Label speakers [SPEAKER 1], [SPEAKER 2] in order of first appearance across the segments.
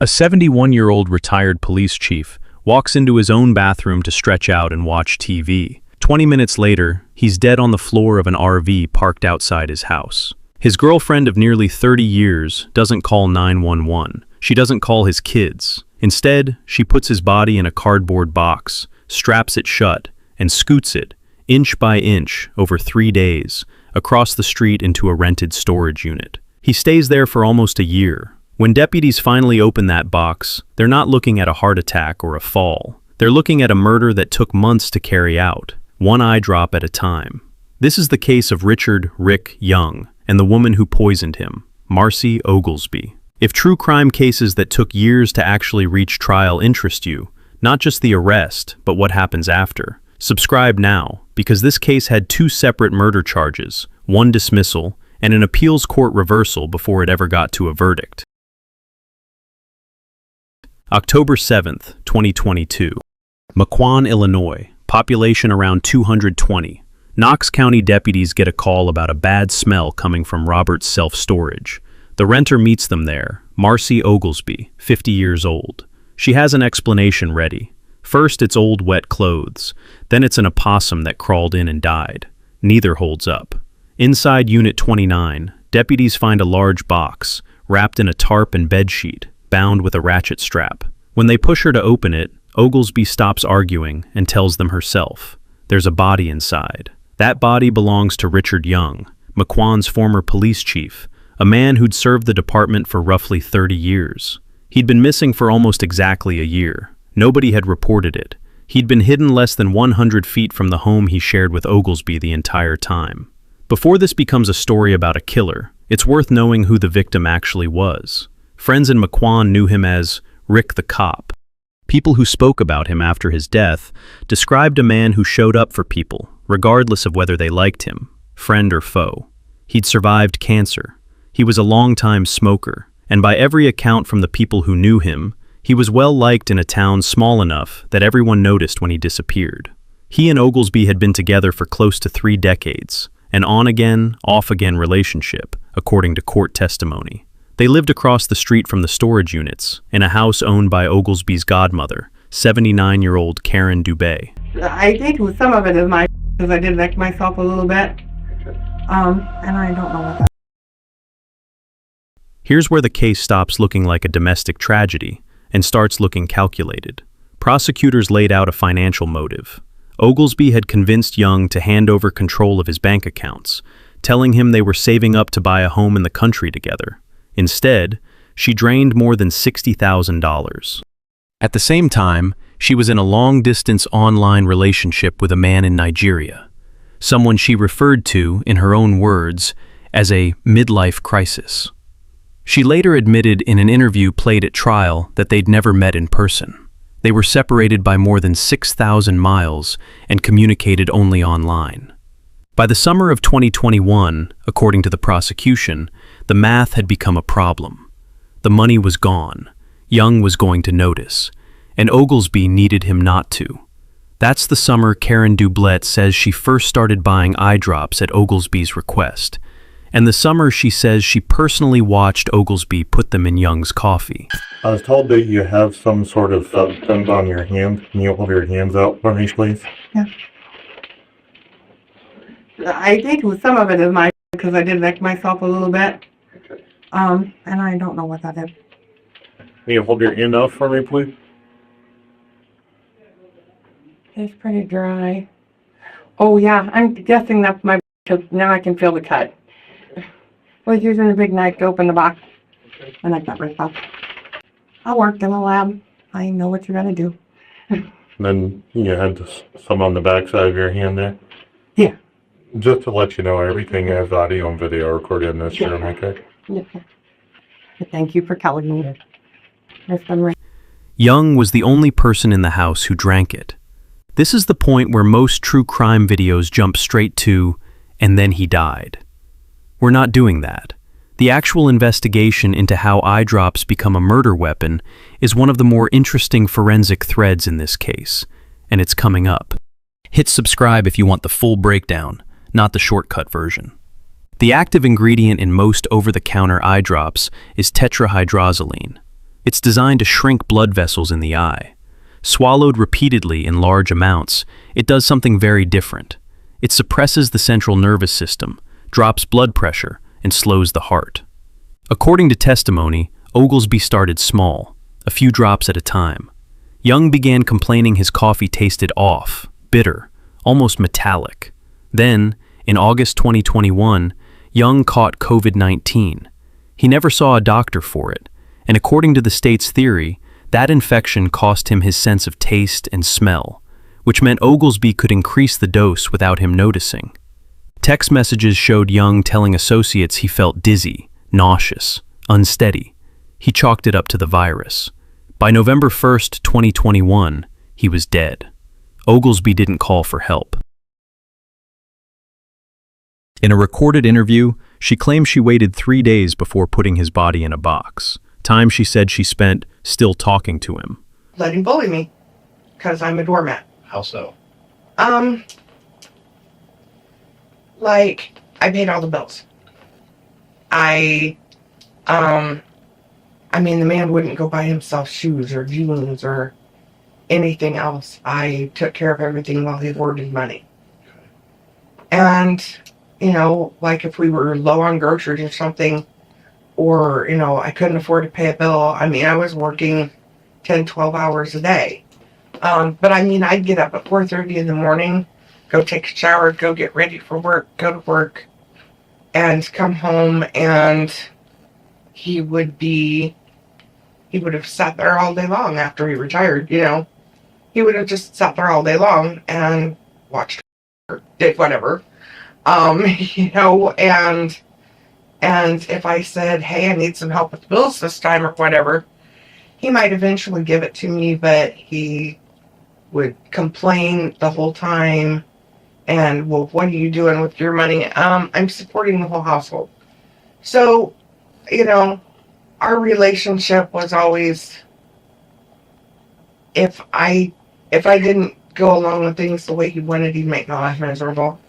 [SPEAKER 1] A 71-year-old retired police chief walks into his own bathroom to stretch out and watch TV. 20 minutes later, he's dead on the floor of an RV parked outside his house. His girlfriend of nearly 30 years doesn't call 911. She doesn't call his kids. Instead, she puts his body in a cardboard box, straps it shut, and scoots it, inch by inch, over 3 days, across the street into a rented storage unit. He stays there for almost a year. When deputies finally open that box, they're not looking at a heart attack or a fall. They're looking at a murder that took months to carry out, one eye drop at a time. This is the case of Richard "Rick" Young and the woman who poisoned him, Marcy Oglesby. If true crime cases that took years to actually reach trial interest you, not just the arrest, but what happens after, subscribe now, because this case had 2 separate murder charges, 1 dismissal, and an appeals court reversal before it ever got to a verdict. October 7th, 2022. Maquon, Illinois. Population around 220. Knox County deputies get a call about a bad smell coming from Robert's self-storage. The renter meets them there, Marcy Oglesby, 50 years old. She has an explanation ready. First, it's old wet clothes. Then it's an opossum that crawled in and died. Neither holds up. Inside Unit 29, deputies find a large box, wrapped in a tarp and bedsheet, bound with a ratchet strap. When they push her to open it, Oglesby stops arguing and tells them herself. There's a body inside. That body belongs to Richard Young, Maquon's former police chief, a man who'd served the department for roughly 30 years. He'd been missing for almost exactly a year. Nobody had reported it. He'd been hidden less than 100 feet from the home he shared with Oglesby the entire time. Before this becomes a story about a killer, it's worth knowing who the victim actually was. Friends in Maquon knew him as Rick the Cop. People who spoke about him after his death described a man who showed up for people, regardless of whether they liked him, friend or foe. He'd survived cancer. He was a long-time smoker, and by every account from the people who knew him, he was well-liked in a town small enough that everyone noticed when he disappeared. He and Oglesby had been together for close to 3 decades, an on-again, off-again relationship, according to court testimony. They lived across the street from the storage units, in a house owned by Oglesby's godmother, 79-year-old Karen Dubé.
[SPEAKER 2] I think some of it is my because I did wreck myself a little bit, and I don't know what that.
[SPEAKER 1] Here's where the case stops looking like a domestic tragedy and starts looking calculated. Prosecutors laid out a financial motive. Oglesby had convinced Young to hand over control of his bank accounts, telling him they were saving up to buy a home in the country together. Instead, she drained more than $60,000. At the same time, she was in a long-distance online relationship with a man in Nigeria, someone she referred to, in her own words, as a midlife crisis. She later admitted in an interview played at trial that they'd never met in person. They were separated by more than 6,000 miles and communicated only online. By the summer of 2021, according to the prosecution, the math had become a problem. The money was gone. Young was going to notice, and Oglesby needed him not to. That's the summer Karen Dublet says she first started buying eye drops at Oglesby's request, and the summer she says she personally watched Oglesby put them in Young's coffee.
[SPEAKER 3] I was told that you have some sort of substance on your hands. Can you hold your hands out for me, please?
[SPEAKER 2] Yeah. I think some of it is my because I did wreck myself a little bit, and I don't know what that is.
[SPEAKER 3] Can you hold your hand out for me, please?
[SPEAKER 2] It's pretty dry. Oh yeah, I'm guessing that's my because now I can feel the cut. I was using a big knife to open the box, and I cut myself. I worked in a lab. I know what you're gonna do.
[SPEAKER 3] Then you had some on the back side of your hand there?
[SPEAKER 2] Yeah.
[SPEAKER 3] Just to let you know, everything has audio and video recorded in this room, okay?
[SPEAKER 2] Yeah. Thank you for telling me that.
[SPEAKER 1] Young was the only person in the house who drank it. This is the point where most true crime videos jump straight to, and then he died. We're not doing that. The actual investigation into how eye drops become a murder weapon is one of the more interesting forensic threads in this case, and it's coming up. Hit subscribe if you want the full breakdown, not the shortcut version. The active ingredient in most over-the-counter eye drops is tetrahydrozoline. It's designed to shrink blood vessels in the eye. Swallowed repeatedly in large amounts, it does something very different. It suppresses the central nervous system, drops blood pressure, and slows the heart. According to testimony, Oglesby started small, a few drops at a time. Young began complaining his coffee tasted off, bitter, almost metallic. Then, in August 2021, Young caught COVID-19. He never saw a doctor for it, and according to the state's theory, that infection cost him his sense of taste and smell, which meant Oglesby could increase the dose without him noticing. Text messages showed Young telling associates he felt dizzy, nauseous, unsteady. He chalked it up to the virus. By November 1st, 2021, he was dead. Oglesby didn't call for help. In a recorded interview, she claims she waited 3 days before putting his body in a box, time she said she spent still talking to him.
[SPEAKER 2] Let him bully me, because I'm a doormat.
[SPEAKER 4] How so?
[SPEAKER 2] Like, I paid all the bills. The man wouldn't go buy himself shoes or jeans or anything else. I took care of everything while he hoarded money. And, like if we were low on groceries or something, or, I couldn't afford to pay a bill, I was working 10, 12 hours a day. But I'd get up at 4:30 in the morning, go take a shower, go get ready for work, go to work, and come home, and he would have sat there all day long after he retired, He would have just sat there all day long and watched or did whatever. And if I said, hey, I need some help with the bills this time or whatever, he might eventually give it to me, but he would complain the whole time. And, well, what are you doing with your money? I'm supporting the whole household. So, our relationship was always, if I didn't go along with things the way he wanted, he'd make my life miserable.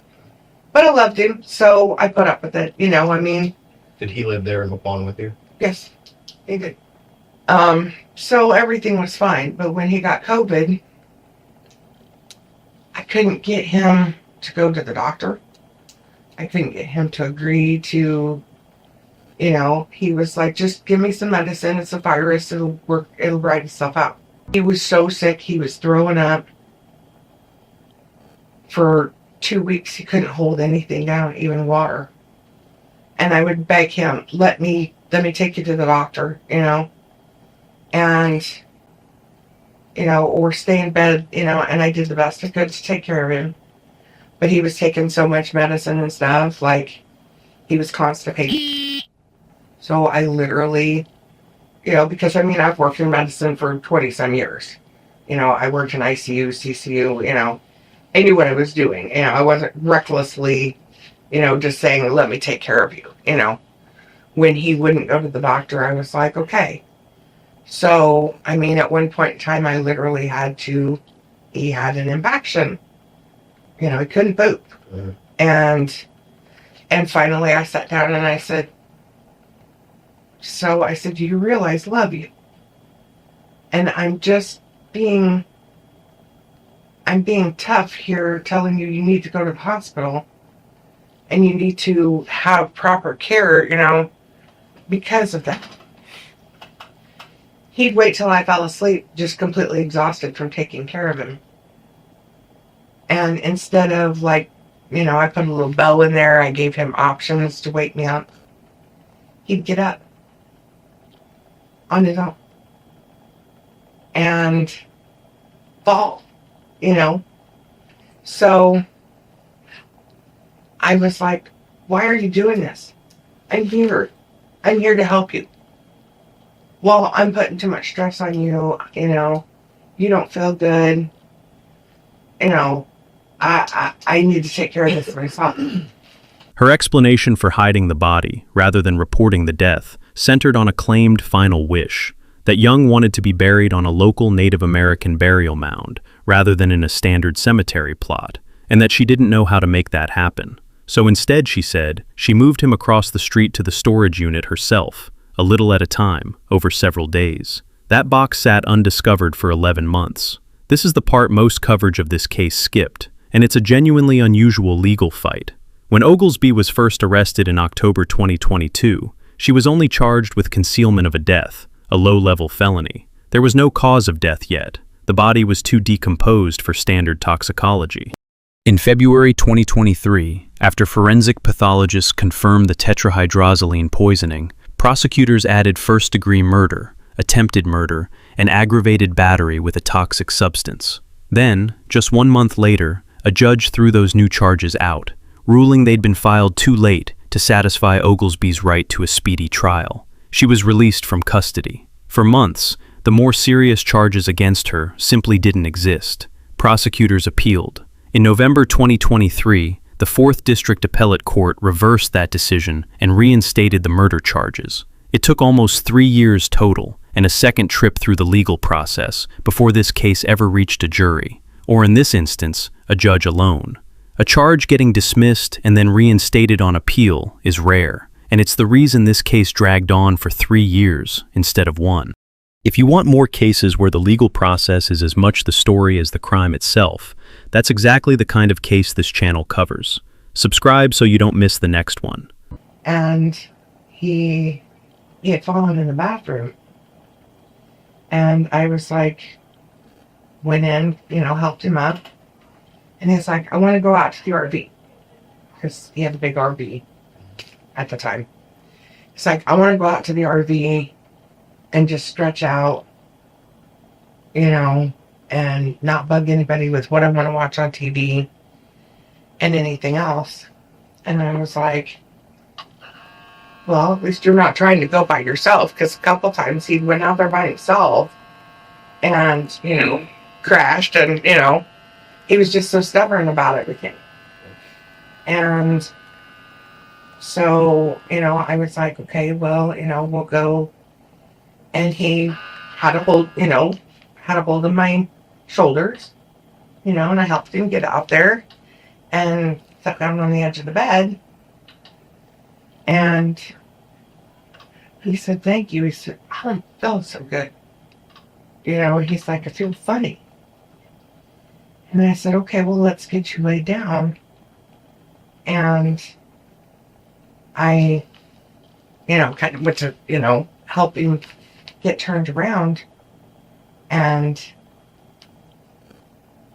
[SPEAKER 2] But I loved him, so I put up with it,
[SPEAKER 4] Did he live there in Maquon with you?
[SPEAKER 2] Yes, he did. So everything was fine, but when he got COVID, I couldn't get him to go to the doctor. I couldn't get him to agree to, he was like, just give me some medicine, it's a virus, it'll work, it'll write itself out. He was so sick, he was throwing up. For 2 weeks, he couldn't hold anything down, even water. And I would beg him, let me take you to the doctor, and, or stay in bed, and I did the best I could to take care of him. But he was taking so much medicine and stuff, like, he was constipated. So I literally, because I've worked in medicine for 20-some years. I worked in ICU, CCU, I knew what I was doing. I wasn't recklessly, just saying, let me take care of you, When he wouldn't go to the doctor, I was like, okay. So, at one point in time, I literally he had an infection. He couldn't poop. Mm-hmm. And finally I sat down and I said, do you realize I love you? And I'm being tough here, telling you need to go to the hospital and you need to have proper care, because of that. He'd wait till I fell asleep, just completely exhausted from taking care of him. And instead of I put a little bell in there, I gave him options to wake me up. He'd get up on his own and fall, So I was like, why are you doing this? I'm here to help you. Well, I'm putting too much stress on you, you don't feel good, I need to take care of this myself.
[SPEAKER 1] Her explanation for hiding the body, rather than reporting the death, centered on a claimed final wish, that Young wanted to be buried on a local Native American burial mound, rather than in a standard cemetery plot, and that she didn't know how to make that happen. So instead, she said, she moved him across the street to the storage unit herself, a little at a time, over several days. That box sat undiscovered for 11 months. This is the part most coverage of this case skipped, and it's a genuinely unusual legal fight. When Oglesby was first arrested in October 2022, she was only charged with concealment of a death, a low-level felony. There was no cause of death yet. The body was too decomposed for standard toxicology. In February 2023, after forensic pathologists confirmed the tetrahydrozoline poisoning, prosecutors added first-degree murder, attempted murder, and aggravated battery with a toxic substance. Then, just 1 month later, a judge threw those new charges out, ruling they'd been filed too late to satisfy Oglesby's right to a speedy trial. She was released from custody. For months, the more serious charges against her simply didn't exist. Prosecutors appealed. In November 2023, the 4th District Appellate Court reversed that decision and reinstated the murder charges. It took almost 3 years total and a second trip through the legal process before this case ever reached a jury, or in this instance, a judge alone. A charge getting dismissed and then reinstated on appeal is rare, and it's the reason this case dragged on for 3 years instead of 1. If you want more cases where the legal process is as much the story as the crime itself, that's exactly the kind of case this channel covers. Subscribe so you don't miss the next one.
[SPEAKER 2] And he had fallen in the bathroom. And I was like, went in, helped him up. And he's like, I want to go out to the RV. Because he had a big RV at the time. He's like, I want to go out to the RV and just stretch out, and not bug anybody with what I want to watch on TV and anything else. And I was like, well, at least you're not trying to go by yourself, because a couple times he went out there by himself and, crashed, and, he was just so stubborn about everything. And so, I was like, okay, well, we'll go. And he had a hold of my shoulders, and I helped him get out there and sat down on the edge of the bed. And he said, thank you. He said, oh, it felt so good. He's like, I feel funny. And I said, okay, well, let's get you laid down. And I, kind of went to, help him get turned around, and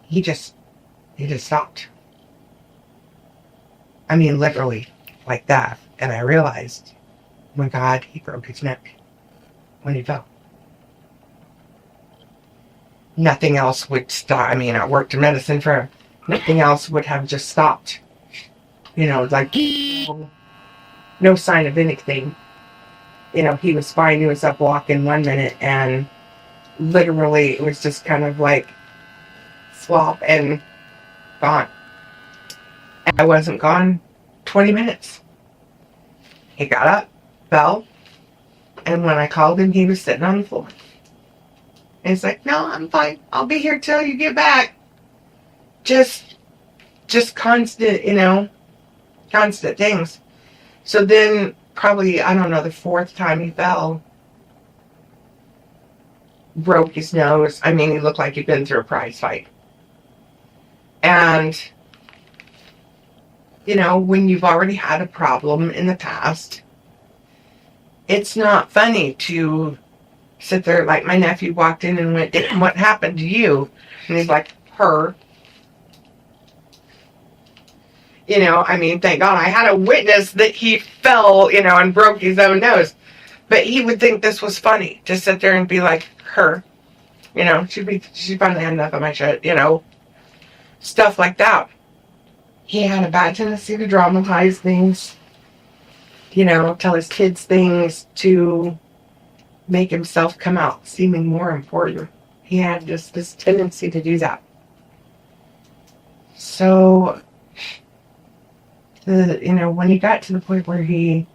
[SPEAKER 2] he just stopped. I mean, literally, like that. And I realized, oh my God, he broke his neck when he fell. Nothing else would stop. I mean, I worked in medicine for, nothing else would have just stopped. Like, no sign of anything. He was fine. He was up walking 1 minute, and literally it was just kind of like flop and gone. And I wasn't gone 20 minutes. He got up, fell, and when I called him, he was sitting on the floor. And he's like, no, I'm fine. I'll be here till you get back. Just constant, constant things. So then, probably, I don't know, the 4th time he fell, broke his nose. I mean, he looked like he'd been through a prize fight. And, when you've already had a problem in the past, it's not funny to sit there, like my nephew walked in and went, "Damn, what happened to you?" And he's like, her. I mean, thank God I had a witness that he fell, and broke his own nose. But he would think this was funny to sit there and be like, her. She finally had enough of my shit, stuff like that. He had a bad tendency to dramatize things, tell his kids things to make himself come out seeming more important. He had just this tendency to do that. So, when he got to the point where he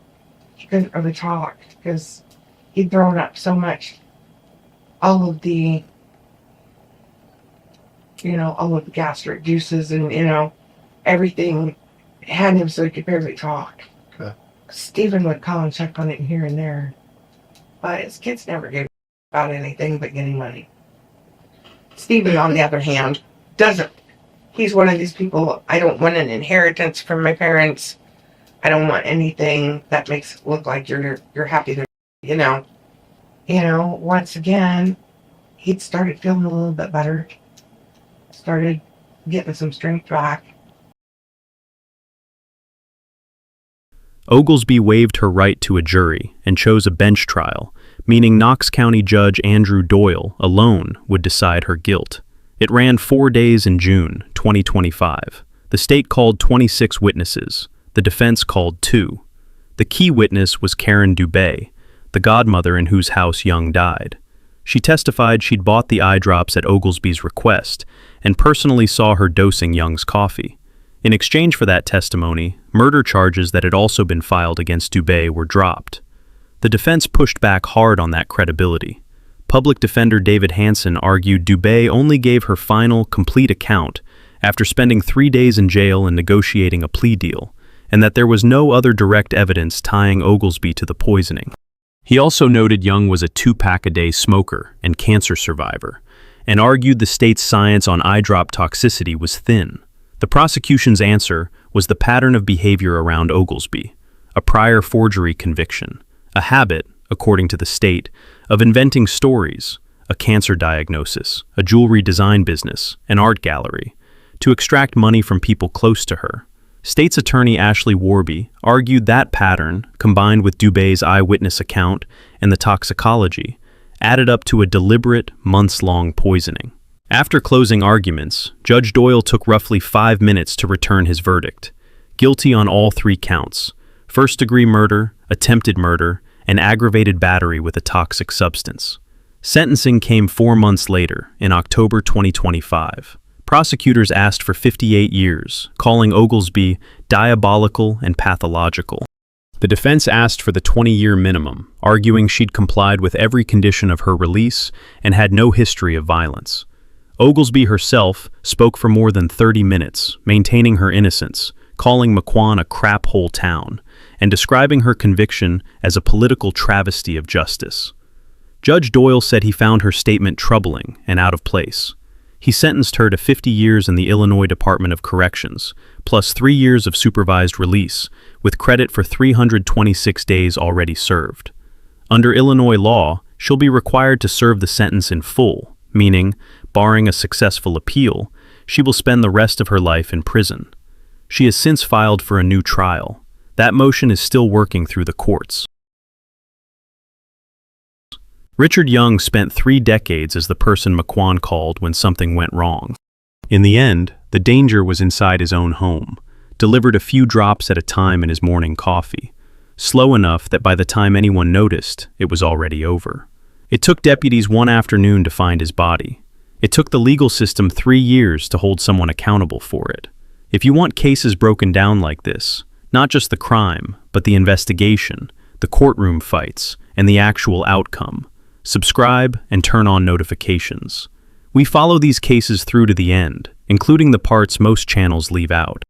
[SPEAKER 2] couldn't really talk because he'd thrown up so much, all of the gastric juices and, everything had him so he could barely talk.
[SPEAKER 4] Okay.
[SPEAKER 2] Stephen would call and check on it here and there, but his kids never gave about anything but getting money. Stephen, on the other hand, doesn't. He's one of these people, I don't want an inheritance from my parents. I don't want anything that makes it look like you're happy to, you know. Once again, he'd started feeling a little bit better. Started getting some strength back.
[SPEAKER 1] Oglesby waived her right to a jury and chose a bench trial, meaning Knox County Judge Andrew Doyle alone would decide her guilt. It ran 4 days in June 2025. The state called 26 witnesses. The defense called 2. The key witness was Karen Dubé, the godmother in whose house Young died. She testified she'd bought the eye drops at Oglesby's request and personally saw her dosing Young's coffee. In exchange for that testimony, murder charges that had also been filed against Dubé were dropped. The defense pushed back hard on that credibility. Public defender David Hansen argued Dubé only gave her final, complete account after spending 3 days in jail and negotiating a plea deal, and that there was no other direct evidence tying Oglesby to the poisoning. He also noted Young was a 2-pack-a-day smoker and cancer survivor, and argued the state's science on eye drop toxicity was thin. The prosecution's answer was the pattern of behavior around Oglesby, a prior forgery conviction, a habit, according to the state, of inventing stories, a cancer diagnosis, a jewelry design business, an art gallery, to extract money from people close to her. State's attorney Ashley Warby argued that pattern, combined with Dubé's eyewitness account and the toxicology, added up to a deliberate, months-long poisoning. After closing arguments, Judge Doyle took roughly 5 minutes to return his verdict. Guilty on all 3 counts: first-degree murder, attempted murder, and aggravated battery with a toxic substance. Sentencing came 4 months later, in October 2025. Prosecutors asked for 58 years, calling Oglesby diabolical and pathological. The defense asked for the 20-year minimum, arguing she'd complied with every condition of her release and had no history of violence. Oglesby herself spoke for more than 30 minutes, maintaining her innocence, calling Maquon a crap-hole town, and describing her conviction as a political travesty of justice. Judge Doyle said he found her statement troubling and out of place. He sentenced her to 50 years in the Illinois Department of Corrections, plus 3 years of supervised release, with credit for 326 days already served. Under Illinois law, she'll be required to serve the sentence in full, meaning, barring a successful appeal, she will spend the rest of her life in prison. She has since filed for a new trial. That motion is still working through the courts. Richard Young spent 3 decades as the person Maquon called when something went wrong. In the end, the danger was inside his own home, delivered a few drops at a time in his morning coffee, slow enough that by the time anyone noticed, it was already over. It took deputies 1 afternoon to find his body. It took the legal system 3 years to hold someone accountable for it. If you want cases broken down like this, not just the crime, but the investigation, the courtroom fights, and the actual outcome, subscribe and turn on notifications. We follow these cases through to the end, including the parts most channels leave out.